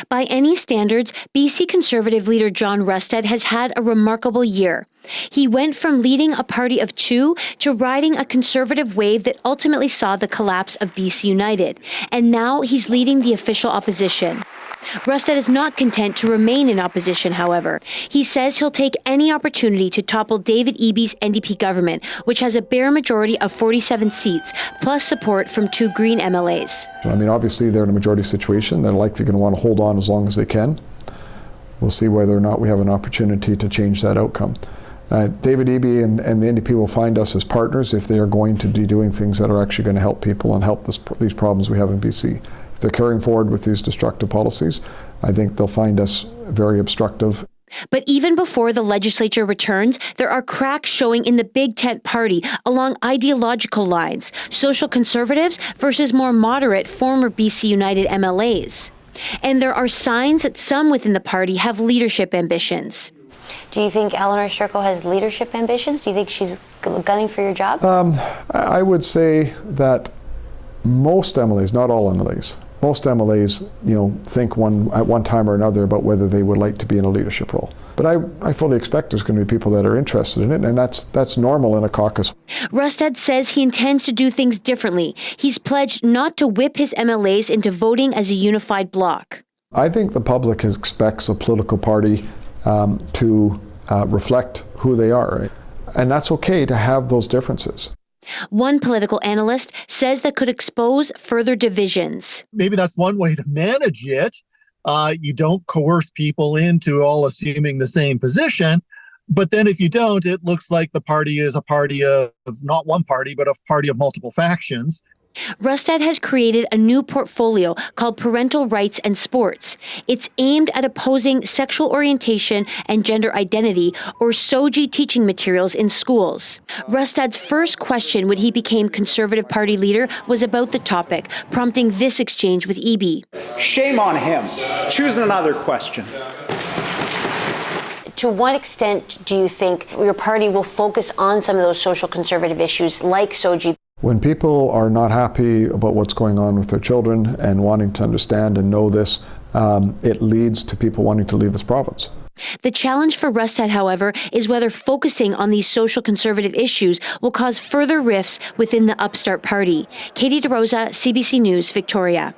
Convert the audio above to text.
By any standards, BC Conservative leader John Rustad has had a remarkable year. He went from leading a party of two to riding a Conservative wave that ultimately saw the collapse of BC United. And now he's leading the official opposition. Rustad is not content to remain in opposition, however. He says he'll take any opportunity to topple David Eby's NDP government, which has a bare majority of 47 seats, plus support from 2 Green MLAs. I mean, obviously they're in a majority situation. They're likely going to want to hold on as long as they can. We'll see whether or not we have an opportunity to change that outcome. David Eby and the NDP will find us as partners if they are going to be doing things that are actually going to help people and help these problems we have in BC. If they're carrying forward with these destructive policies, I think they'll find us very obstructive. But even before the legislature returns, there are cracks showing in the Big Tent Party along ideological lines, social conservatives versus more moderate former BC United MLAs. And there are signs that some within the party have leadership ambitions. Do you think Eleanor Sturckow has leadership ambitions? Do you think she's gunning for your job? I would say that most MLAs, not all MLAs, most MLAs, think at one time or another about whether they would like to be in a leadership role. But I fully expect there's going to be people that are interested in it, and that's normal in a caucus. Rustad says he intends to do things differently. He's pledged not to whip his MLAs into voting as a unified bloc. I think the public expects a political party to reflect who they are, right? And that's okay to have those differences. One political analyst says that could expose further divisions. Maybe that's one way to manage it. You don't coerce people into all assuming the same position. But then if you don't, it looks like the party is a party of not one party, but a party of multiple factions. Rustad has created a new portfolio called Parental Rights and Sports. It's aimed at opposing sexual orientation and gender identity, or SOGI teaching materials in schools. Rustad's first question when he became Conservative Party leader was about the topic, prompting this exchange with Eby. Shame on him. Choose another question. To what extent do you think your party will focus on some of those social conservative issues like SOGI? When people are not happy about what's going on with their children and wanting to understand and know this, it leads to people wanting to leave this province. The challenge for Rustad, however, is whether focusing on these social conservative issues will cause further rifts within the upstart party. Katie DeRosa, CBC News, Victoria.